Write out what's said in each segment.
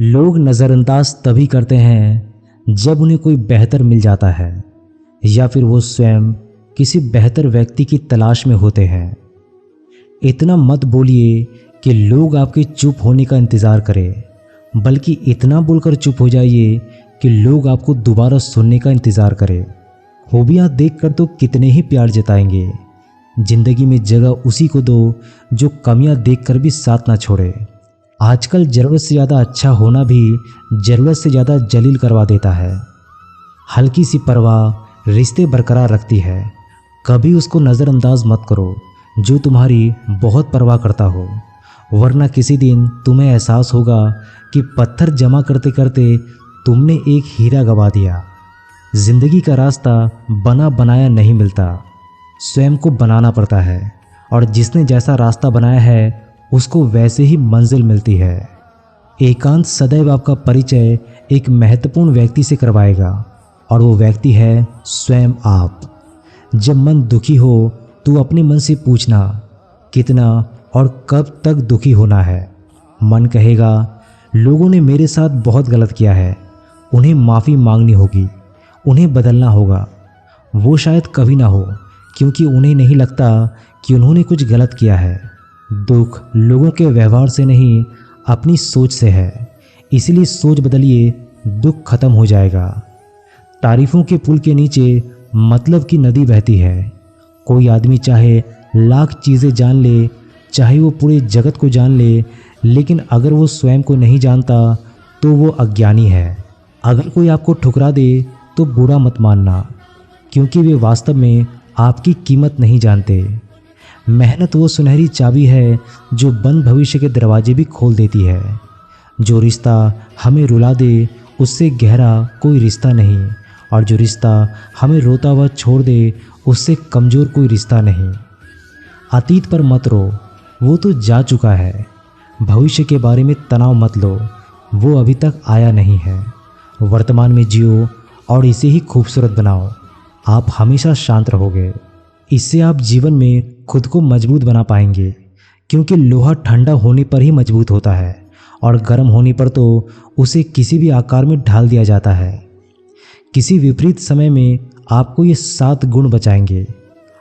लोग नज़रअंदाज तभी करते हैं जब उन्हें कोई बेहतर मिल जाता है या फिर वो स्वयं किसी बेहतर व्यक्ति की तलाश में होते हैं। इतना मत बोलिए कि लोग आपके चुप होने का इंतज़ार करें, बल्कि इतना बोलकर चुप हो जाइए कि लोग आपको दोबारा सुनने का इंतज़ार करें। खूबियाँ देखकर तो कितने ही प्यार जताएंगे। ज़िंदगी में जगह उसी को दो जो कमियां देखकर भी साथ ना छोड़े। आजकल ज़रूरत से ज़्यादा अच्छा होना भी ज़रूरत से ज़्यादा जलील करवा देता है। हल्की सी परवाह रिश्ते बरकरार रखती है। कभी उसको नज़रअंदाज मत करो जो तुम्हारी बहुत परवाह करता हो, वरना किसी दिन तुम्हें एहसास होगा कि पत्थर जमा करते करते तुमने एक हीरा गवा दिया। जिंदगी का रास्ता बना बनाया नहीं मिलता, स्वयं को बनाना पड़ता है, और जिसने जैसा रास्ता बनाया है उसको वैसे ही मंजिल मिलती है। एकांत सदैव आपका परिचय एक महत्वपूर्ण व्यक्ति से करवाएगा, और वो व्यक्ति है स्वयं आप। जब मन दुखी हो तो अपने मन से पूछना कितना और कब तक दुखी होना है। मन कहेगा लोगों ने मेरे साथ बहुत गलत किया है, उन्हें माफ़ी मांगनी होगी, उन्हें बदलना होगा। वो शायद कभी ना हो, क्योंकि उन्हें नहीं लगता कि उन्होंने कुछ गलत किया है। दुख लोगों के व्यवहार से नहीं, अपनी सोच से है। इसलिए सोच बदलिए, दुख खत्म हो जाएगा। तारीफों के पुल के नीचे मतलब की नदी बहती है। कोई आदमी चाहे लाख चीज़ें जान ले, चाहे वो पूरे जगत को जान ले, लेकिन अगर वो स्वयं को नहीं जानता तो वो अज्ञानी है। अगर कोई आपको ठुकरा दे तो बुरा मत मानना, क्योंकि वे वास्तव में आपकी कीमत नहीं जानते। मेहनत वो सुनहरी चाबी है जो बंद भविष्य के दरवाजे भी खोल देती है। जो रिश्ता हमें रुला दे उससे गहरा कोई रिश्ता नहीं, और जो रिश्ता हमें रोता हुआ छोड़ दे उससे कमज़ोर कोई रिश्ता नहीं। अतीत पर मत रो, वो तो जा चुका है। भविष्य के बारे में तनाव मत लो, वो अभी तक आया नहीं है। वर्तमान में जियो और इसे ही खूबसूरत बनाओ। आप हमेशा शांत रहोगे। इससे आप जीवन में खुद को मजबूत बना पाएंगे, क्योंकि लोहा ठंडा होने पर ही मजबूत होता है, और गर्म होने पर तो उसे किसी भी आकार में ढाल दिया जाता है। किसी विपरीत समय में आपको ये 7 गुण बचाएंगे: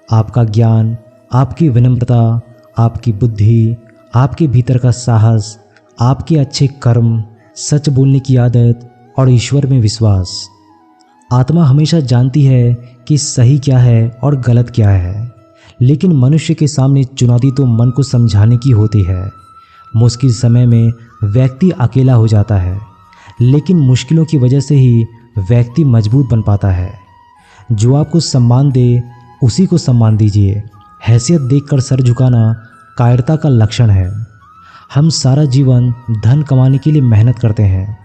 आपका ज्ञान, आपकी विनम्रता, आपकी बुद्धि, आपके भीतर का साहस, आपके अच्छे कर्म, सच बोलने की आदत और ईश्वर में विश्वास। आत्मा हमेशा जानती है कि सही क्या है और गलत क्या है, लेकिन मनुष्य के सामने चुनौती तो मन को समझाने की होती है। मुश्किल समय में व्यक्ति अकेला हो जाता है, लेकिन मुश्किलों की वजह से ही व्यक्ति मजबूत बन पाता है। जो आपको सम्मान दे उसी को सम्मान दीजिए। हैसियत देखकर सर झुकाना कायरता का लक्षण है। हम सारा जीवन धन कमाने के लिए मेहनत करते हैं।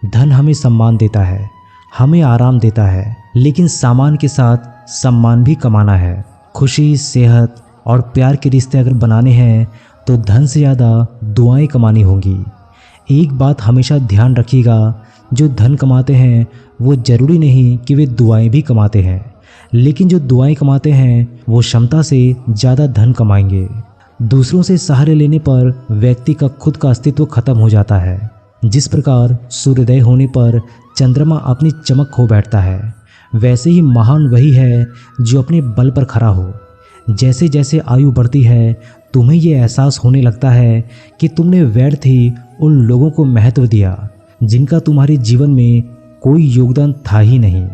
धन हमें सम्मान देता है, हमें आराम देता है, लेकिन सामान के साथ सम्मान भी कमाना है। खुशी, सेहत और प्यार के रिश्ते अगर बनाने हैं तो धन से ज़्यादा दुआएं कमानी होंगी। एक बात हमेशा ध्यान रखिएगा, जो धन कमाते हैं वो ज़रूरी नहीं कि वे दुआएं भी कमाते हैं, लेकिन जो दुआएं कमाते हैं वो क्षमता से ज़्यादा धन कमाएंगे। दूसरों से सहारे लेने पर व्यक्ति का खुद का अस्तित्व खत्म हो जाता है। जिस प्रकार सूर्योदय होने पर चंद्रमा अपनी चमक खो बैठता है, वैसे ही महान वही है जो अपने बल पर खड़ा हो। जैसे जैसे आयु बढ़ती है तुम्हें ये एहसास होने लगता है कि तुमने व्यर्थ ही उन लोगों को महत्व दिया जिनका तुम्हारे जीवन में कोई योगदान था ही नहीं।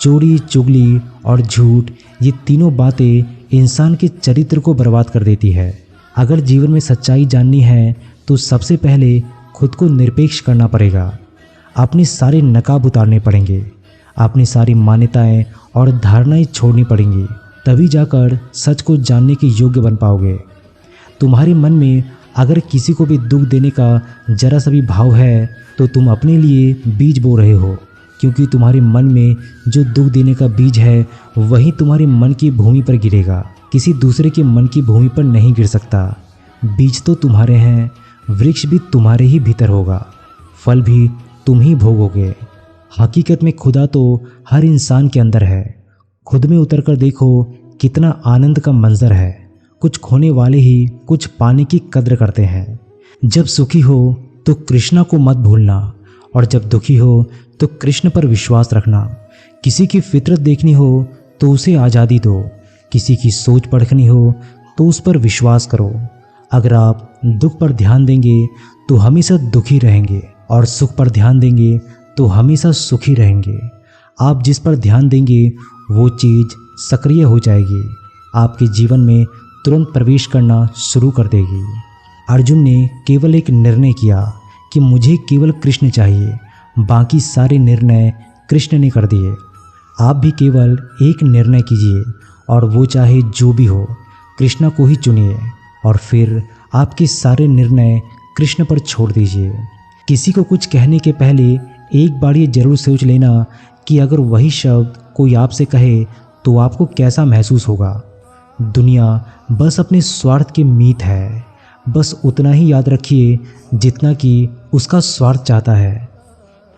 चोरी, चुगली और झूठ, ये तीनों बातें इंसान के चरित्र को बर्बाद कर देती है। अगर जीवन में सच्चाई जाननी है तो सबसे पहले खुद को निरपेक्ष करना पड़ेगा। अपने सारे नकाब उतारने पड़ेंगे, अपनी सारी मान्यताएं और धारणाएं छोड़नी पड़ेंगी, तभी जाकर सच को जानने के योग्य बन पाओगे। तुम्हारे मन में अगर किसी को भी दुख देने का जरा सा भी भाव है तो तुम अपने लिए बीज बो रहे हो, क्योंकि तुम्हारे मन में जो दुख देने का बीज है वही तुम्हारे मन की भूमि पर गिरेगा, किसी दूसरे के मन की भूमि पर नहीं गिर सकता। बीज तो तुम्हारे हैं, वृक्ष भी तुम्हारे ही भीतर होगा, फल भी तुम ही भोगोगे। हकीकत में खुदा तो हर इंसान के अंदर है। खुद में उतर कर देखो कितना आनंद का मंजर है। कुछ खोने वाले ही कुछ पाने की कद्र करते हैं। जब सुखी हो तो कृष्णा को मत भूलना, और जब दुखी हो तो कृष्ण पर विश्वास रखना। किसी की फितरत देखनी हो तो उसे आज़ादी दो, किसी की सोच परखनी हो तो उस पर विश्वास करो। अगर आप दुख पर ध्यान देंगे तो हमेशा दुखी रहेंगे, और सुख पर ध्यान देंगे तो हमेशा सुखी रहेंगे। आप जिस पर ध्यान देंगे वो चीज़ सक्रिय हो जाएगी, आपके जीवन में तुरंत प्रवेश करना शुरू कर देगी। अर्जुन ने केवल एक निर्णय किया कि मुझे केवल कृष्ण चाहिए, बाकी सारे निर्णय कृष्ण ने कर दिए। आप भी केवल एक निर्णय कीजिए, और वो चाहे जो भी हो, कृष्ण को ही चुनिए, और फिर आपके सारे निर्णय कृष्ण पर छोड़ दीजिए। किसी को कुछ कहने के पहले एक बार ये जरूर सोच लेना कि अगर वही शब्द कोई आपसे कहे तो आपको कैसा महसूस होगा। दुनिया बस अपने स्वार्थ के मीत है, बस उतना ही याद रखिए जितना कि उसका स्वार्थ चाहता है।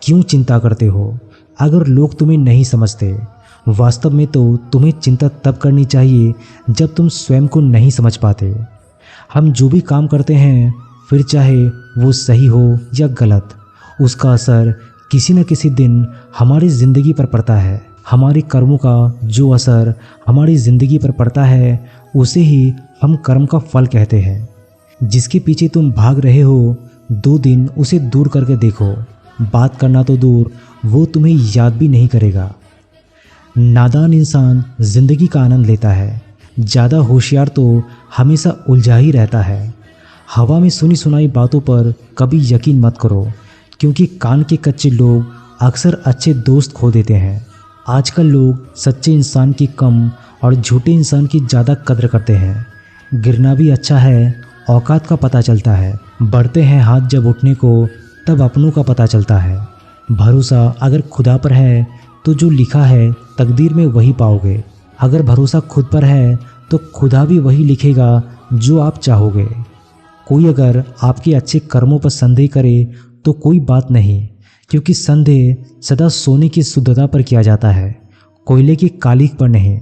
क्यों चिंता करते हो अगर लोग तुम्हें नहीं समझते? वास्तव में तो तुम्हें चिंता तब करनी चाहिए जब तुम स्वयं को नहीं समझ पाते। हम जो भी काम करते हैं, फिर चाहे वो सही हो या गलत, उसका असर किसी न किसी दिन हमारी ज़िंदगी पर पड़ता है। हमारे कर्मों का जो असर हमारी ज़िंदगी पर पड़ता है, उसे ही हम कर्म का फल कहते हैं। जिसके पीछे तुम भाग रहे हो, 2 दिन उसे दूर करके देखो, बात करना तो दूर, वो तुम्हें याद भी नहीं करेगा। नादान इंसान ज़िंदगी का आनंद लेता है, ज़्यादा होशियार तो हमेशा उलझा ही रहता है। हवा में सुनी सुनाई बातों पर कभी यकीन मत करो, क्योंकि कान के कच्चे लोग अक्सर अच्छे दोस्त खो देते हैं। आजकल लोग सच्चे इंसान की कम और झूठे इंसान की ज़्यादा कद्र करते हैं। गिरना भी अच्छा है, औकात का पता चलता है। बढ़ते हैं हाथ जब उठने को, तब अपनों का पता चलता है। भरोसा अगर खुदा पर है तो जो लिखा है तकदीर में वही पाओगे। अगर भरोसा खुद पर है तो खुदा भी वही लिखेगा जो आप चाहोगे। कोई अगर आपके अच्छे कर्मों पर संदेह करे तो कोई बात नहीं, क्योंकि संदेह सदा सोने की शुद्धता पर किया जाता है, कोयले की कालिख पर नहीं।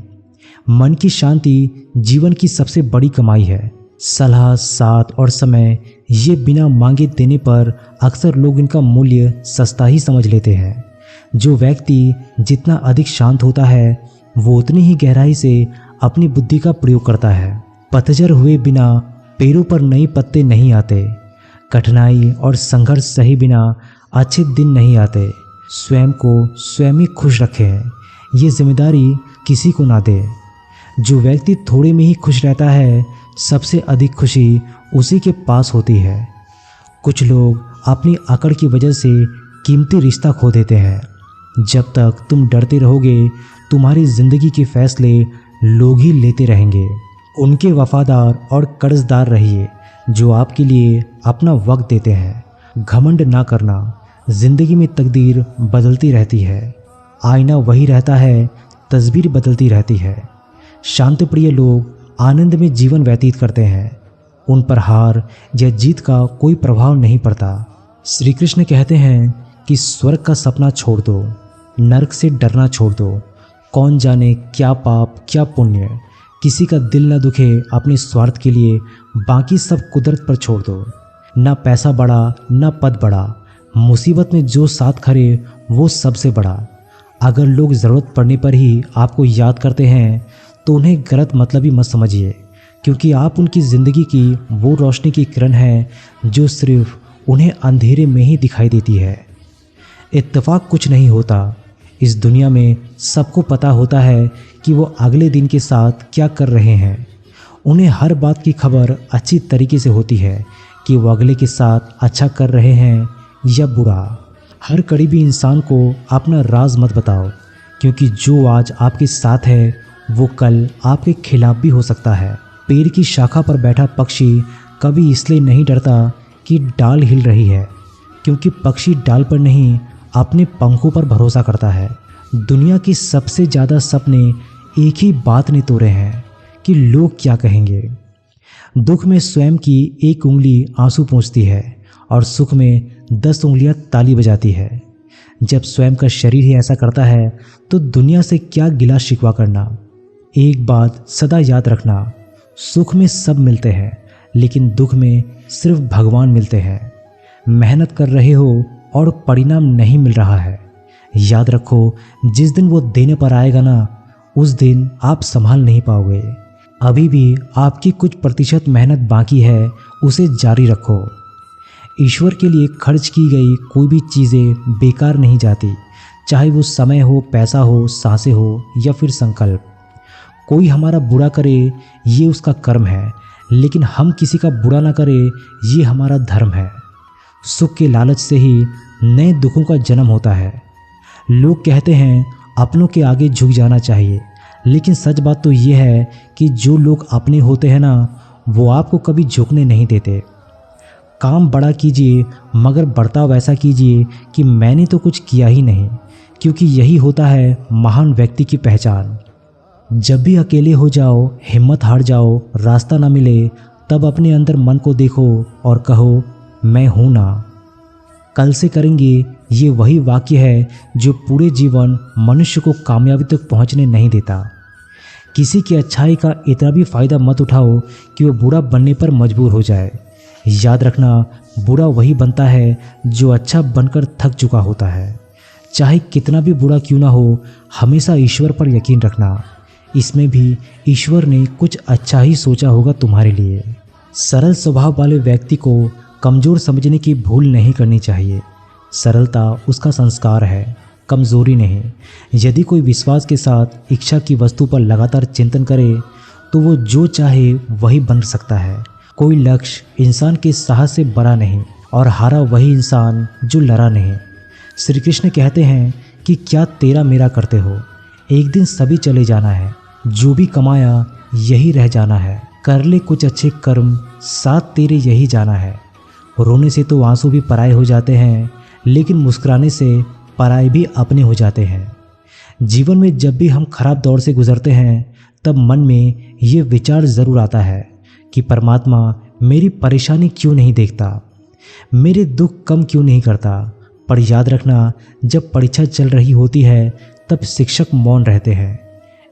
मन की शांति जीवन की सबसे बड़ी कमाई है। सलाह, साथ और समय ये बिना मांगे देने पर अक्सर लोग इनका मूल्य सस्ता ही समझ लेते हैं। जो व्यक्ति जितना अधिक शांत होता है, वो उतनी ही गहराई से अपनी बुद्धि का प्रयोग करता है। पतझड़ हुए बिना पेड़ों पर नए पत्ते नहीं आते। कठिनाई और संघर्ष सहे बिना अच्छे दिन नहीं आते। स्वयं को स्वयं ही खुश रखें, ये जिम्मेदारी किसी को ना दे। जो व्यक्ति थोड़े में ही खुश रहता है, सबसे अधिक खुशी उसी के पास होती है। कुछ लोग अपनी अकड़ की वजह से कीमती रिश्ता खो देते हैं। जब तक तुम डरते रहोगे, तुम्हारी ज़िंदगी के फैसले लोग ही लेते रहेंगे। उनके वफादार और कर्जदार रहिए जो आपके लिए अपना वक्त देते हैं। घमंड ना करना, ज़िंदगी में तकदीर बदलती रहती है। आईना वही रहता है, तस्वीर बदलती रहती है। शांतिप्रिय लोग आनंद में जीवन व्यतीत करते हैं, उन पर हार या जीत का कोई प्रभाव नहीं पड़ता। श्री कृष्ण कहते हैं कि स्वर्ग का सपना छोड़ दो, नरक से डरना छोड़ दो। कौन जाने क्या पाप क्या पुण्य, किसी का दिल न दुखे अपने स्वार्थ के लिए, बाकी सब कुदरत पर छोड़ दो। ना पैसा बड़ा ना पद बड़ा, मुसीबत में जो साथ खड़े वो सबसे बड़ा। अगर लोग ज़रूरत पड़ने पर ही आपको याद करते हैं तो उन्हें गलत मतलबी मत समझिए, क्योंकि आप उनकी ज़िंदगी की वो रोशनी की किरण है जो सिर्फ उन्हें अंधेरे में ही दिखाई देती है। इत्तेफाक कुछ नहीं होता, इस दुनिया में सबको पता होता है कि वो अगले दिन के साथ क्या कर रहे हैं। उन्हें हर बात की खबर अच्छी तरीके से होती है कि वो अगले के साथ अच्छा कर रहे हैं या बुरा। हर करीबी इंसान को अपना राज मत बताओ, क्योंकि जो आज आपके साथ है वो कल आपके खिलाफ भी हो सकता है। पेड़ की शाखा पर बैठा पक्षी कभी इसलिए नहीं डरता कि डाल हिल रही है, क्योंकि पक्षी डाल पर नहीं अपने पंखों पर भरोसा करता है। दुनिया की सबसे ज़्यादा सपने एक ही बात ने तोड़े हैं कि लोग क्या कहेंगे। दुख में स्वयं की एक उंगली आंसू पोंछती है और सुख में 10 उंगलियां ताली बजाती है। जब स्वयं का शरीर ही ऐसा करता है तो दुनिया से क्या गिला शिकवा करना। एक बात सदा याद रखना, सुख में सब मिलते हैं, लेकिन दुख में सिर्फ भगवान मिलते हैं। मेहनत कर रहे हो और परिणाम नहीं मिल रहा है, याद रखो जिस दिन वो देने पर आएगा ना, उस दिन आप संभाल नहीं पाओगे। अभी भी आपकी कुछ प्रतिशत मेहनत बाकी है, उसे जारी रखो। ईश्वर के लिए खर्च की गई कोई भी चीज़ें बेकार नहीं जाती, चाहे वो समय हो, पैसा हो, सांसें हो या फिर संकल्प। कोई हमारा बुरा करे ये उसका कर्म है, लेकिन हम किसी का बुरा ना करें ये हमारा धर्म है। सुख के लालच से ही नए दुखों का जन्म होता है। लोग कहते हैं अपनों के आगे झुक जाना चाहिए, लेकिन सच बात तो ये है कि जो लोग अपने होते हैं ना, वो आपको कभी झुकने नहीं देते। काम बड़ा कीजिए, मगर बर्ताव ऐसा कीजिए कि मैंने तो कुछ किया ही नहीं, क्योंकि यही होता है महान व्यक्ति की पहचान। जब भी अकेले हो जाओ, हिम्मत हार जाओ, रास्ता ना मिले, तब अपने अंदर मन को देखो और कहो मैं हूं ना। कल से करेंगे, ये वही वाक्य है जो पूरे जीवन मनुष्य को कामयाबी तक पहुंचने नहीं देता। किसी की अच्छाई का इतना भी फायदा मत उठाओ कि वो बुरा बनने पर मजबूर हो जाए। याद रखना, बुरा वही बनता है जो अच्छा बनकर थक चुका होता है। चाहे कितना भी बुरा क्यों ना हो, हमेशा ईश्वर पर यकीन रखना। इसमें भी ईश्वर ने कुछ अच्छा ही सोचा होगा तुम्हारे लिए। सरल स्वभाव वाले व्यक्ति को कमज़ोर समझने की भूल नहीं करनी चाहिए। सरलता उसका संस्कार है, कमज़ोरी नहीं। यदि कोई विश्वास के साथ इच्छा की वस्तु पर लगातार चिंतन करे तो वो जो चाहे वही बन सकता है। कोई लक्ष्य इंसान के साहस से बड़ा नहीं, और हारा वही इंसान जो लड़ा नहीं। श्री कृष्ण कहते हैं कि क्या तेरा मेरा करते हो, एक दिन सभी चले जाना है, जो भी कमाया यही रह जाना है। कर ले कुछ अच्छे कर्म, साथ तेरे यही जाना है। रोने से तो आंसू भी पराए हो जाते हैं, लेकिन मुस्कुराने से पराए भी अपने हो जाते हैं। जीवन में जब भी हम खराब दौर से गुजरते हैं, तब मन में ये विचार ज़रूर आता है कि परमात्मा मेरी परेशानी क्यों नहीं देखता, मेरे दुख कम क्यों नहीं करता। पर याद रखना, जब परीक्षा चल रही होती है तब शिक्षक मौन रहते हैं।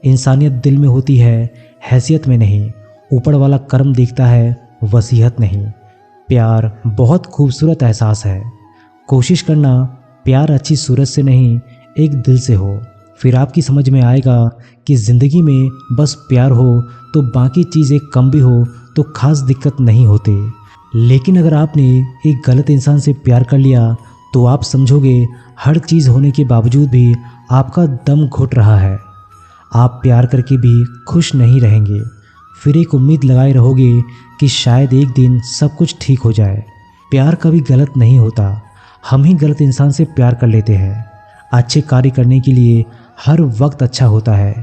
इंसानियत दिल में होती है, हैसियत में नहीं। ऊपर वाला कर्म देखता है, वसीयत नहीं। प्यार बहुत खूबसूरत एहसास है। कोशिश करना प्यार अच्छी सूरत से नहीं, एक दिल से हो। फिर आपकी समझ में आएगा कि ज़िंदगी में बस प्यार हो तो बाकी चीज़ें कम भी हो तो खास दिक्कत नहीं होती। लेकिन अगर आपने एक गलत इंसान से प्यार कर लिया तो आप समझोगे हर चीज़ होने के बावजूद भी आपका दम घुट रहा है। आप प्यार करके भी खुश नहीं रहेंगे। फिर एक उम्मीद लगाए रहोगे कि शायद एक दिन सब कुछ ठीक हो जाए। प्यार कभी गलत नहीं होता, हम ही गलत इंसान से प्यार कर लेते हैं। अच्छे कार्य करने के लिए हर वक्त अच्छा होता है।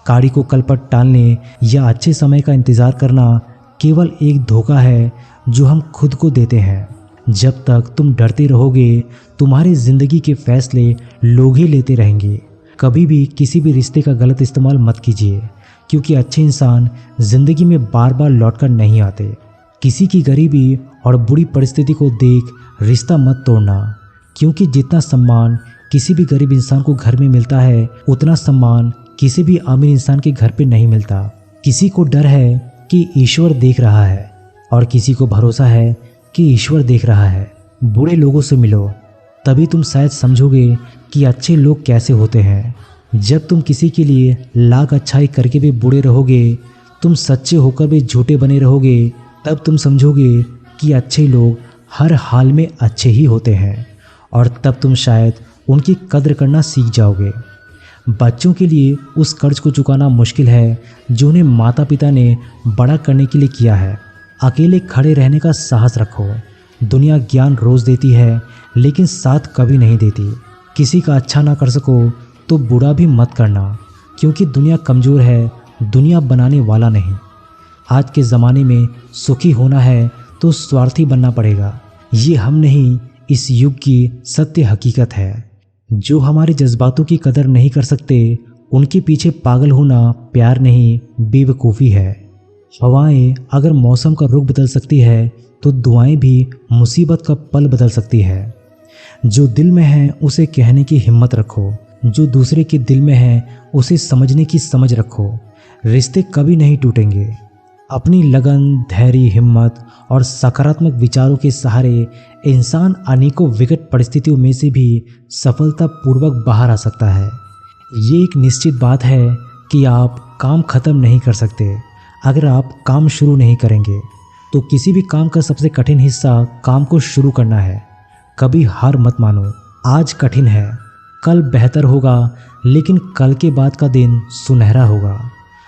कार्य को कल पर टालने या अच्छे समय का इंतज़ार करना केवल एक धोखा है जो हम खुद को देते हैं। जब तक तुम डरते रहोगे, तुम्हारी ज़िंदगी के फैसले लोग ही लेते रहेंगे। कभी भी किसी भी रिश्ते का गलत इस्तेमाल मत कीजिए, क्योंकि अच्छे इंसान ज़िंदगी में बार बार लौटकर नहीं आते। किसी की गरीबी और बुरी परिस्थिति को देख रिश्ता मत तोड़ना, क्योंकि जितना सम्मान किसी भी गरीब इंसान को घर में मिलता है, उतना सम्मान किसी भी अमीर इंसान के घर पे नहीं मिलता। किसी को डर है कि ईश्वर देख रहा है, और किसी को भरोसा है कि ईश्वर देख रहा है। बुरे लोगों से मिलो, तभी तुम शायद समझोगे कि अच्छे लोग कैसे होते हैं। जब तुम किसी के लिए लाख अच्छाई करके भी बुरे रहोगे, तुम सच्चे होकर भी झूठे बने रहोगे, तब तुम समझोगे कि अच्छे लोग हर हाल में अच्छे ही होते हैं, और तब तुम शायद उनकी कद्र करना सीख जाओगे। बच्चों के लिए उस कर्ज को चुकाना मुश्किल है जो उन्हें माता पिता ने बड़ा करने के लिए किया है। अकेले खड़े रहने का साहस रखो। दुनिया ज्ञान रोज़ देती है, लेकिन साथ कभी नहीं देती। किसी का अच्छा ना कर सको तो बुरा भी मत करना, क्योंकि दुनिया कमज़ोर है, दुनिया बनाने वाला नहीं। आज के ज़माने में सुखी होना है तो स्वार्थी बनना पड़ेगा। ये हम नहीं, इस युग की सत्य हकीकत है। जो हमारे जज्बातों की कदर नहीं कर सकते, उनके पीछे पागल होना प्यार नहीं, बेवकूफ़ी है। हवाएं अगर मौसम का रुख बदल सकती है, तो दुआएं भी मुसीबत का पल बदल सकती है। जो दिल में है उसे कहने की हिम्मत रखो, जो दूसरे के दिल में है उसे समझने की समझ रखो। रिश्ते कभी नहीं टूटेंगे। अपनी लगन, धैर्य, हिम्मत और सकारात्मक विचारों के सहारे इंसान अनेकों विकट परिस्थितियों में से भी सफलतापूर्वक बाहर आ सकता है। ये एक निश्चित बात है कि आप काम खत्म नहीं कर सकते अगर आप काम शुरू नहीं करेंगे। तो किसी भी काम का सबसे कठिन हिस्सा काम को शुरू करना है। कभी हार मत मानो। आज कठिन है, कल बेहतर होगा, लेकिन कल के बाद का दिन सुनहरा होगा।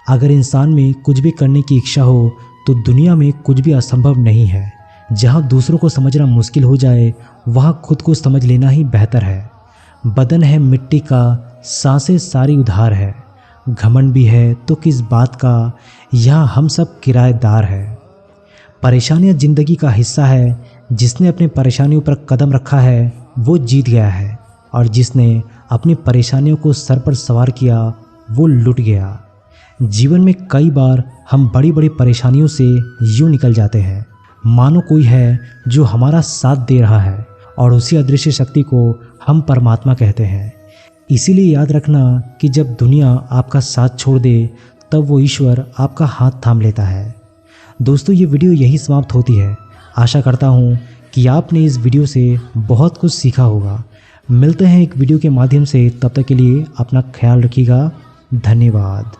अगर इंसान में कुछ भी करने की इच्छा हो तो दुनिया में कुछ भी असंभव नहीं है। जहाँ दूसरों को समझना मुश्किल हो जाए वहाँ खुद को समझ लेना ही बेहतर है। बदन है मिट्टी का, सांसें सारी उधार है। घमंड भी है तो किस बात का, यहाँ हम सब किराएदार हैं। परेशानियाँ जिंदगी का हिस्सा है। जिसने अपनी परेशानियों पर कदम रखा है वो जीत गया है, और जिसने अपनी परेशानियों को सर पर सवार किया वो लुट गया। जीवन में कई बार हम बड़ी बड़ी परेशानियों से यूं निकल जाते हैं मानो कोई है जो हमारा साथ दे रहा है, और उसी अदृश्य शक्ति को हम परमात्मा कहते हैं। इसीलिए याद रखना कि जब दुनिया आपका साथ छोड़ दे तब वो ईश्वर आपका हाथ थाम लेता है। दोस्तों, ये वीडियो यही समाप्त होती है। आशा करता हूँ कि आपने इस वीडियो से बहुत कुछ सीखा होगा। मिलते हैं एक वीडियो के माध्यम से, तब तक के लिए अपना ख्याल रखिएगा। धन्यवाद।